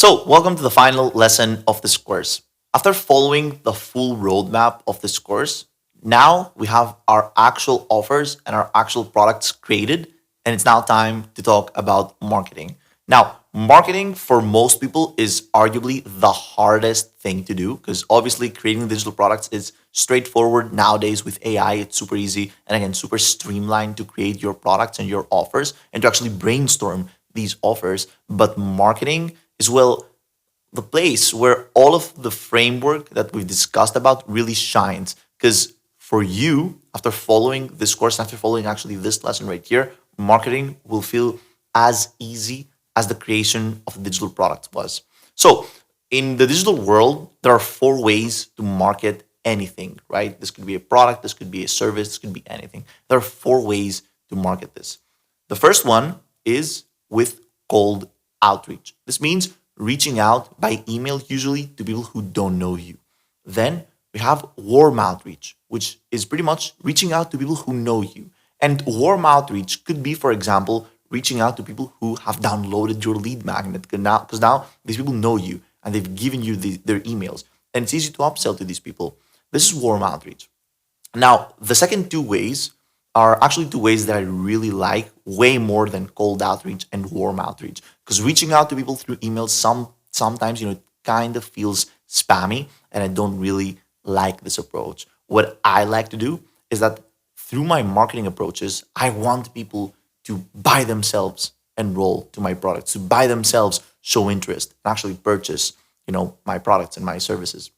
So, welcome to the final lesson of this course. After following the full roadmap of this course, now we have our actual offers and our actual products created, and it's now time to talk about marketing. Now, marketing for most people is arguably the hardest thing to do because obviously creating digital products is straightforward nowadays with AI. It's super easy and again, super streamlined to create your products and your offers and to actually brainstorm these offers. But marketing is, well, the place where all of the framework that we've discussed about really shines. Because for you, after following this course, after following actually this lesson right here, marketing will feel as easy as the creation of a digital product was. So, in the digital world, there are four ways to market anything, right? This could be a product, this could be a service, this could be anything. There are four ways to market this. The first one is with cold outreach. This means reaching out by email, usually to people who don't know you. Then we have warm outreach, which is pretty much reaching out to people who know you. And warm outreach could be, for example, reaching out to people who have downloaded your lead magnet because now these people know you and they've given you their emails. And it's easy to upsell to these people. This is warm outreach. Now, the second two ways are actually two ways that I really like way more than cold outreach and warm outreach. Because reaching out to people through emails sometimes it kind of feels spammy, and I don't really like this approach. What I like to do is that through my marketing approaches, I want people to buy themselves enroll to my products, to buy themselves show interest and actually purchase, my products and my services.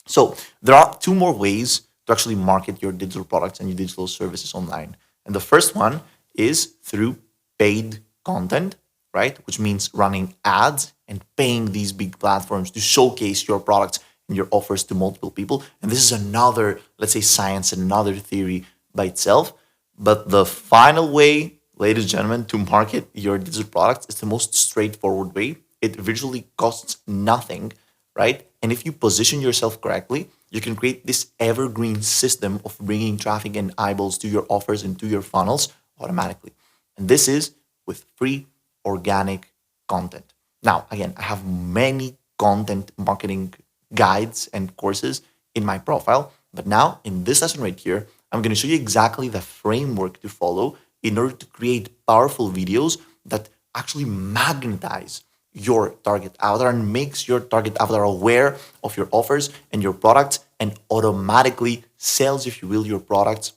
So there are two more ways to actually market your digital products and your digital services online. And the first one is through paid content, right? Which means running ads and paying these big platforms to showcase your products and your offers to multiple people. And this is another, let's say, science and another theory by itself. But the final way, ladies and gentlemen, to market your digital products is the most straightforward way. It virtually costs nothing, right? And if you position yourself correctly, you can create this evergreen system of bringing traffic and eyeballs to your offers and to your funnels automatically. And this is with free organic content. Now, again, I have many content marketing guides and courses in my profile, but now in this lesson right here, I'm going to show you exactly the framework to follow in order to create powerful videos that actually magnetize your target avatar and makes your target avatar aware of your offers and your products and automatically sells, if you will, your products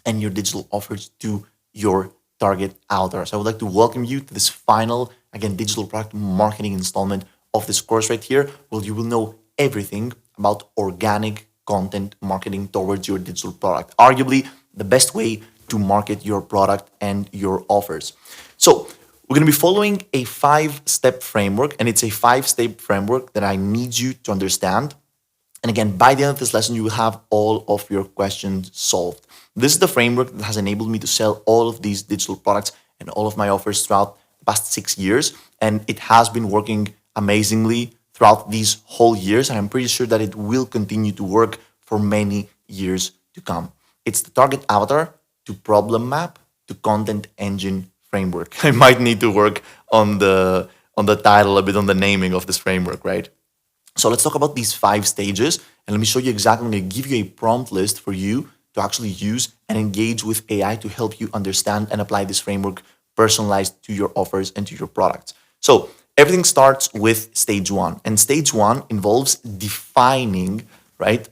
and your digital offers to your target avatar. So I would like to welcome you to this final, again, digital product marketing installment of this course right here, where you will know everything about organic content marketing towards your digital product. Arguably the best way to market your product and your offers. So we're going to be following a 5-step framework, and it's a 5-step framework that I need you to understand. And again, by the end of this lesson, you will have all of your questions solved. This is the framework that has enabled me to sell all of these digital products and all of my offers throughout the past 6 years. And it has been working amazingly throughout these whole years. And I'm pretty sure that it will continue to work for many years to come. It's the target avatar to problem map to content engine framework. I might need to work on the title a bit, on the naming of this framework, right? So let's talk about these 5 stages, and let me show you exactly. I'm going to give you a prompt list for you to actually use and engage with AI to help you understand and apply this framework personalized to your offers and to your products. So everything starts with stage 1, and stage 1 involves defining, right,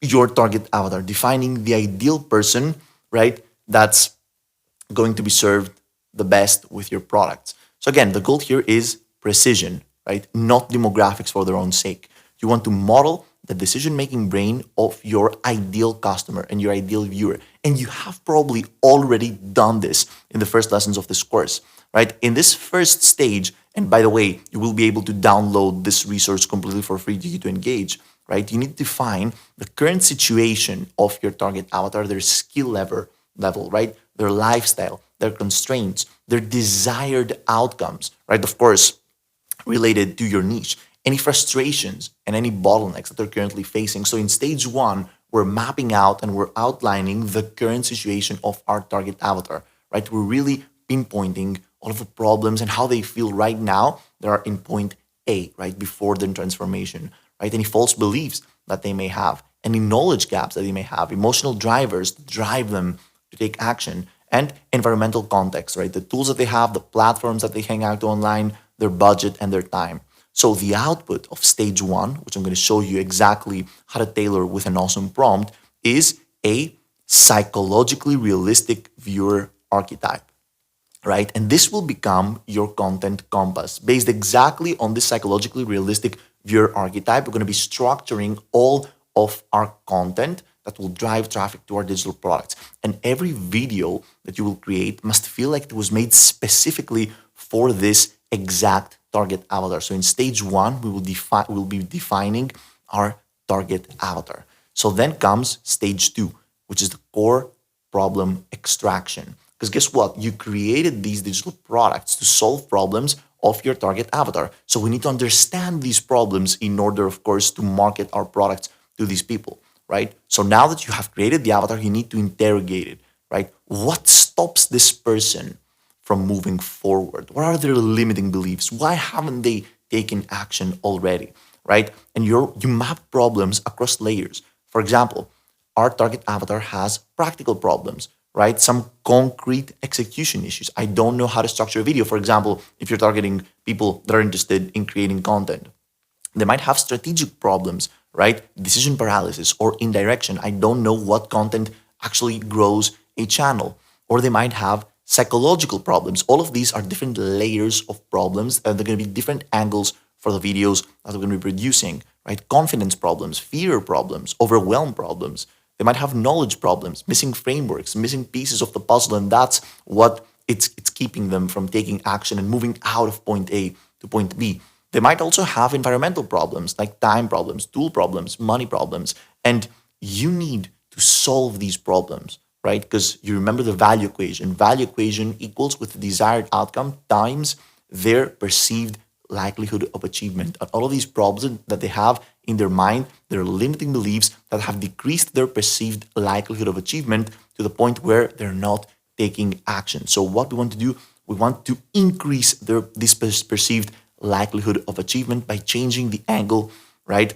your target avatar, defining the ideal person, right, that's going to be served the best with your products. So again, the goal here is precision, right? Not demographics for their own sake. You want to model the decision-making brain of your ideal customer and your ideal viewer. And you have probably already done this in the first lessons of this course, right? In this first stage, and by the way, you will be able to download this resource completely for free to you to engage, right? You need to define the current situation of your target avatar, their skill level, right? Their lifestyle, their constraints, their desired outcomes, right? Of course, related to your niche, any frustrations and any bottlenecks that they're currently facing. So in stage 1, we're mapping out and we're outlining the current situation of our target avatar, right? We're really pinpointing all of the problems and how they feel right now that are in point A, right, before the transformation, right? Any false beliefs that they may have, any knowledge gaps that they may have, emotional drivers that drive them to take action, and environmental context, right? The tools that they have, the platforms that they hang out online, their budget, and their time. So the output of stage one, which I'm going to show you exactly how to tailor with an awesome prompt, is a psychologically realistic viewer archetype, right? And this will become your content compass based exactly on this psychologically realistic viewer archetype. We're going to be structuring all of our content that will drive traffic to our digital products. And every video that you will create must feel like it was made specifically for this exact target avatar. So in stage one, we'll be defining our target avatar. So then comes stage two, which is the core problem extraction. Because guess what? You created these digital products to solve problems of your target avatar. So we need to understand these problems in order, of course, to market our products to these people, right? So now that you have created the avatar, you need to interrogate it, right? What stops this person from moving forward? What are their limiting beliefs? Why haven't they taken action already, right? And you map problems across layers. For example, our target avatar has practical problems, right? Some concrete execution issues. I don't know how to structure a video. For example, if you're targeting people that are interested in creating content, they might have strategic problems, right? Decision paralysis or indirection. I don't know what content actually grows a channel. Or they might have psychological problems. All of these are different layers of problems, and they're going to be different angles for the videos that we're going to be producing, right? Confidence problems, fear problems, overwhelm problems. They might have knowledge problems, missing frameworks, missing pieces of the puzzle, and that's what it's keeping them from taking action and moving out of point A to point B. They might also have environmental problems like time problems, tool problems, money problems, and you need to solve these problems, right? Because you remember the value equation. Value equation equals with the desired outcome times their perceived likelihood of achievement. And all of these problems that they have in their mind, their limiting beliefs that have decreased their perceived likelihood of achievement to the point where they're not taking action. So what we want to do, we want to increase this perceived likelihood of achievement by changing the angle, right?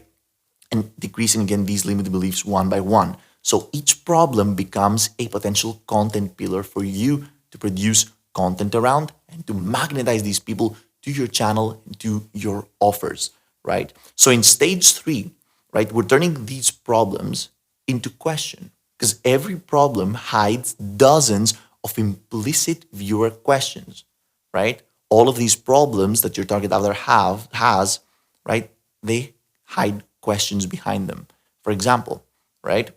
And decreasing again these limiting beliefs one by one. So each problem becomes a potential content pillar for you to produce content around and to magnetize these people to your channel, to your offers, right? So in stage three, right, we're turning these problems into question because every problem hides dozens of implicit viewer questions, right? All of these problems that your target avatar has, right, they hide questions behind them. For example, right,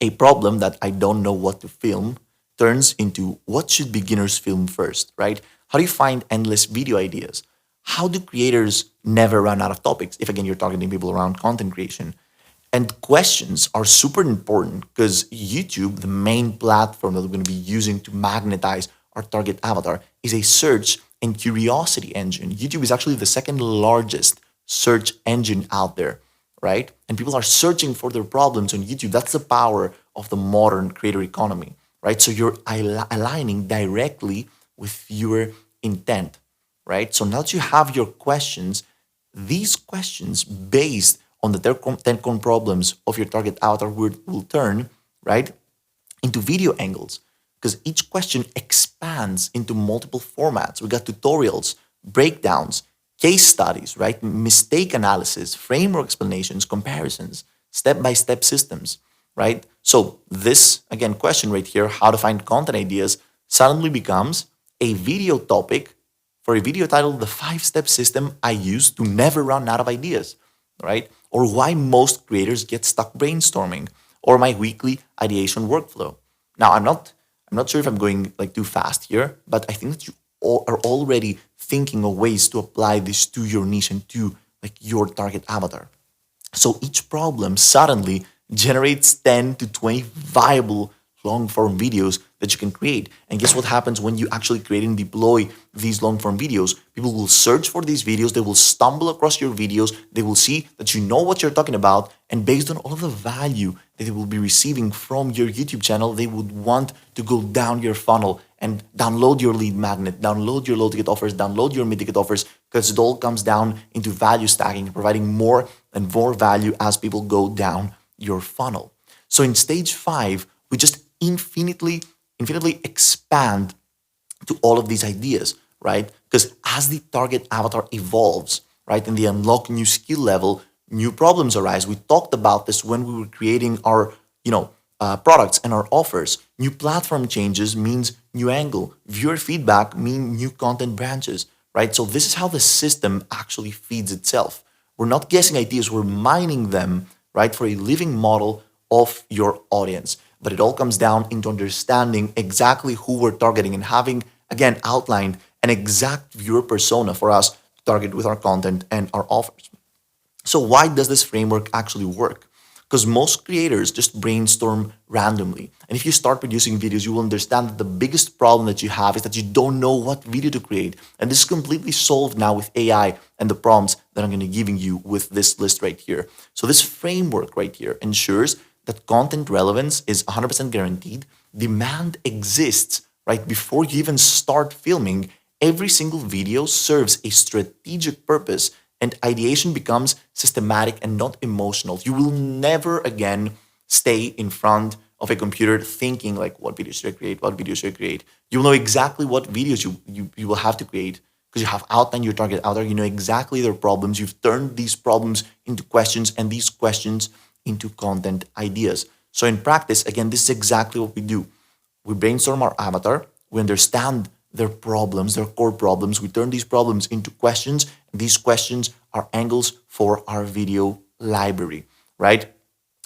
a problem that I don't know what to film turns into what should beginners film first, right? How do you find endless video ideas? How do creators never run out of topics? If again, you're targeting people around content creation. And questions are super important because YouTube, the main platform that we're going to be using to magnetize our target avatar, is a search and curiosity engine. YouTube is actually the second largest search engine out there, right? And people are searching for their problems on YouTube. That's the power of the modern creator economy, right? So you're aligning directly with your intent, right? So now that you have your questions, these questions based on the 10 core problems of your target avatar will turn, right, into video angles because each question expands into multiple formats. We got tutorials, breakdowns, case studies, right? Mistake analysis, framework explanations, comparisons, step-by-step systems, right? So this, again, question right here, how to find content ideas, suddenly becomes a video topic for a video titled The 5-Step System I Use to Never Run Out of Ideas, right? Or why most creators get stuck brainstorming, or my weekly ideation workflow. Now, I'm not sure if I'm going like too fast here, but I think that you all are already thinking of ways to apply this to your niche and to like your target avatar. So each problem suddenly generates 10 to 20 viable long form videos that you can create. And guess what happens when you actually create and deploy these long form videos? People will search for these videos, they will stumble across your videos, they will see that you know what you're talking about, and based on all of the value that they will be receiving from your YouTube channel, they would want to go down your funnel and download your lead magnet, download your low ticket offers, download your mid ticket offers because it all comes down into value stacking and providing more and more value as people go down your funnel. So in stage 5, we just infinitely expand to all of these ideas, right? Because as the target avatar evolves, right, and they unlock new skill level, new problems arise. We talked about this when we were creating our, products and our offers. New platform changes means new angle. Viewer feedback mean new content branches, right? So this is how the system actually feeds itself. We're not guessing ideas, we're mining them, right, for a living model of your audience. But it all comes down into understanding exactly who we're targeting and having, again, outlined an exact viewer persona for us to target with our content and our offers. So, why does this framework actually work? Because most creators just brainstorm randomly. And if you start producing videos, you will understand that the biggest problem that you have is that you don't know what video to create. And this is completely solved now with AI and the prompts that I'm going to be giving you with this list right here. So this framework right here ensures that content relevance is 100% guaranteed. Demand exists right before you even start filming. Every single video serves a strategic purpose, and ideation becomes systematic and not emotional. You will never again stay in front of a computer thinking like, what videos should I create? What videos should I create? You'll know exactly what videos you will have to create because you have outlined your target out there. You know exactly their problems. You've turned these problems into questions and these questions into content ideas. So in practice, again, this is exactly what we do. We brainstorm our avatar, we understand their problems, their core problems. We turn these problems into questions, and these questions are angles for our video library, right?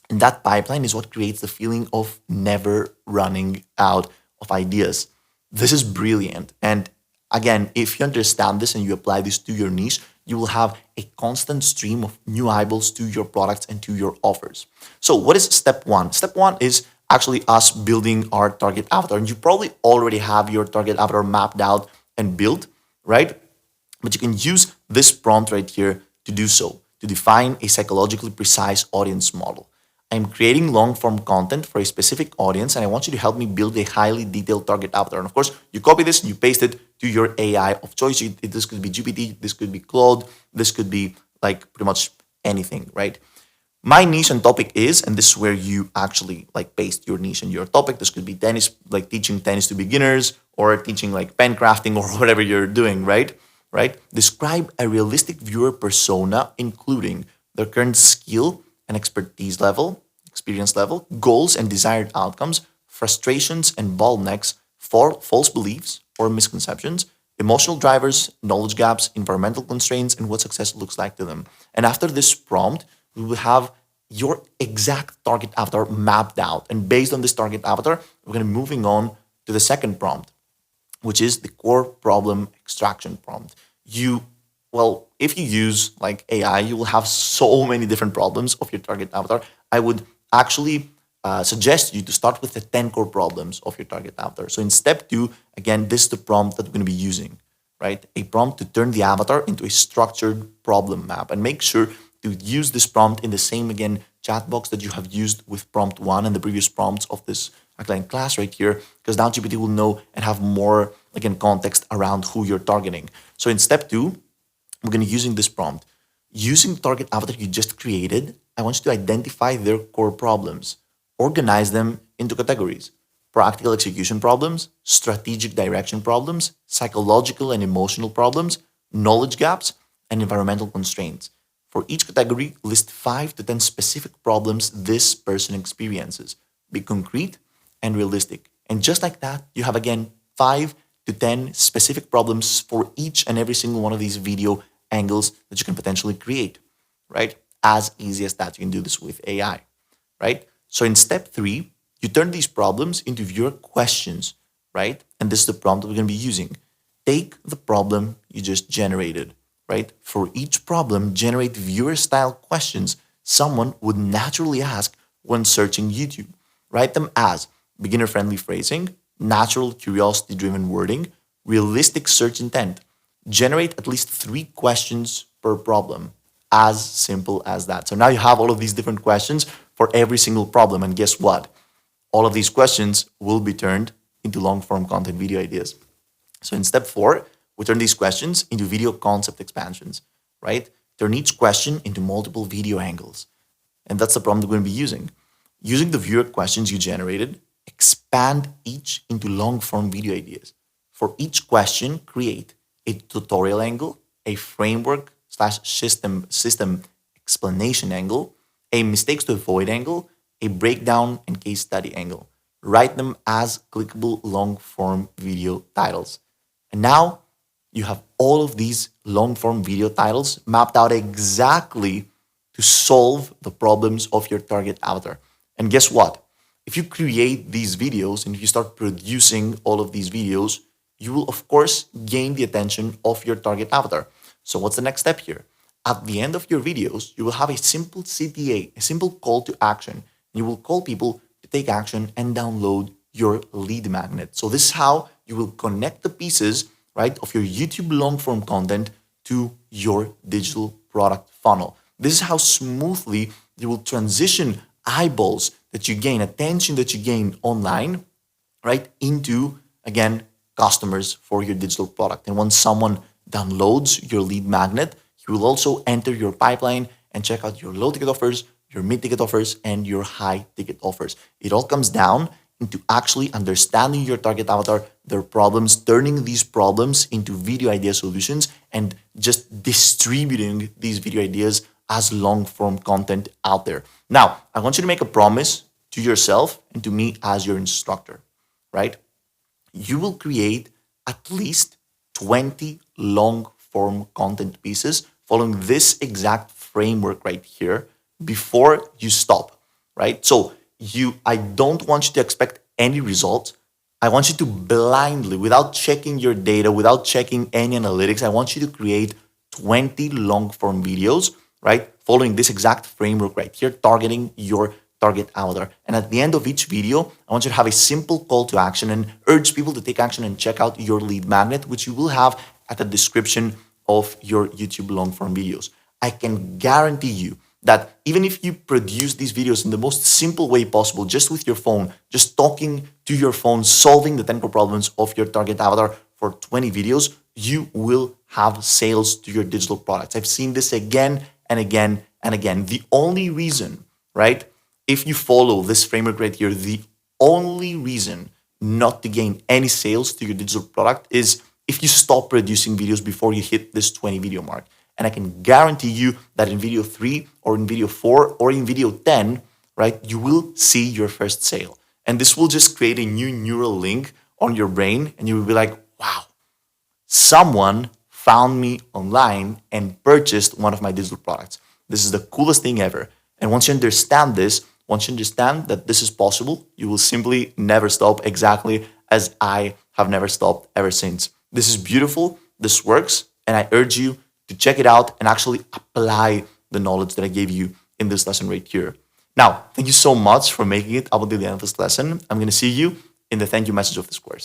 And that pipeline is what creates the feeling of never running out of ideas. This is brilliant. And again, if you understand this and you apply this to your niche, you will have a constant stream of new eyeballs to your products and to your offers. So, what is step 1? Step 1 is actually us building our target avatar. And you probably already have your target avatar mapped out and built, right? But you can use this prompt right here to do so, to define a psychologically precise audience model. I'm creating long form content for a specific audience, and I want you to help me build a highly detailed target avatar. And of course, you copy this, you paste it to your AI of choice. This could be GPT, this could be Claude, this could be like pretty much anything, right? My niche and topic is, and this is where you actually like paste your niche and your topic. This could be tennis, like teaching tennis to beginners, or teaching like pen crafting or whatever you're doing, right? Right? Describe a realistic viewer persona, including their current skill and expertise level, experience level, goals and desired outcomes, frustrations and bottlenecks, for false beliefs or misconceptions, emotional drivers, knowledge gaps, environmental constraints, and what success looks like to them. And after this prompt, we will have your exact target avatar mapped out. And based on this target avatar, we're going to be moving on to the second prompt, which is the core problem extraction prompt. If you use like AI, you will have so many different problems of your target avatar. I would actually suggest you to start with the 10 core problems of your target avatar. So in step 2, again, this is the prompt that we're going to be using, right? A prompt to turn the avatar into a structured problem map, and make sure to use this prompt in the same, again, chat box that you have used with prompt 1 and the previous prompts of this client class right here, because now GPT will know and have more, again, context around who you're targeting. So in step 2, we're going to be using this prompt. Using the target avatar you just created, I want you to identify their core problems, organize them into categories: practical execution problems, strategic direction problems, psychological and emotional problems, knowledge gaps, and environmental constraints. For each category, list 5 to 10 specific problems this person experiences. Be concrete and realistic. And just like that, you have again 5 to 10 specific problems for each and every single one of these video angles that you can potentially create, right? As easy as that. You can do this with AI, right? So in step 3, you turn these problems into viewer questions, right? And this is the prompt that we're going to be using. Take the problem you just generated, right? For each problem, generate viewer-style questions someone would naturally ask when searching YouTube. Write them as beginner-friendly phrasing, natural curiosity-driven wording, realistic search intent. Generate at least 3 questions per problem. As simple as that. So now you have all of these different questions for every single problem. And guess what? All of these questions will be turned into long-form content video ideas. So in step 4, We turn these questions into video concept expansions, right? Turn each question into multiple video angles. And that's the problem that we're going to be using. Using the viewer questions you generated, expand each into long form video ideas. For each question, create a tutorial angle, a framework slash system explanation angle, a mistakes to avoid angle, a breakdown and case study angle. Write them as clickable long form video titles. And now you have all of these long form video titles mapped out exactly to solve the problems of your target avatar. And guess what? If you create these videos and if you start producing all of these videos, you will, of course, gain the attention of your target avatar. So, what's the next step here? At the end of your videos, you will have a simple CTA, a simple call to action. And you will call people to take action and download your lead magnet. So, this is how you will connect the pieces, right, of your YouTube long form content to your digital product funnel. This is how smoothly you will transition eyeballs that you gain, attention that you gain online, right, into, again, customers for your digital product. And once someone downloads your lead magnet, he will also enter your pipeline and check out your low ticket offers, your mid ticket offers, and your high ticket offers. It all comes down into actually understanding your target avatar, their problems, turning these problems into video idea solutions, and just distributing these video ideas as long form content out there. Now, I want you to make a promise to yourself and to me as your instructor, right? You will create at least 20 long form content pieces following this exact framework right here before you stop, right? So I don't want you to expect any results. I want you to blindly, without checking your data, without checking any analytics, I want you to create 20 long form videos, right? Following this exact framework right here, targeting your target avatar. And at the end of each video, I want you to have a simple call to action and urge people to take action and check out your lead magnet, which you will have at the description of your YouTube long form videos. I can guarantee you that even if you produce these videos in the most simple way possible, just with your phone, just talking to your phone, solving the technical problems of your target avatar for 20 videos, you will have sales to your digital products. I've seen this again and again and again. The only reason, right, if you follow this framework right here, the only reason not to gain any sales to your digital product is if you stop producing videos before you hit this 20 video mark. And I can guarantee you that in video 3 or in video 4 or in video 10, right, you will see your first sale. And this will just create a new neural link on your brain and you will be like, wow, someone found me online and purchased one of my digital products. This is the coolest thing ever. And once you understand this, once you understand that this is possible, you will simply never stop, exactly as I have never stopped ever since. This is beautiful, this works, and I urge you to check it out and actually apply the knowledge that I gave you in this lesson right here. Now, thank you so much for making it up until the end of this lesson. I'm going to see you in the thank you message of this course.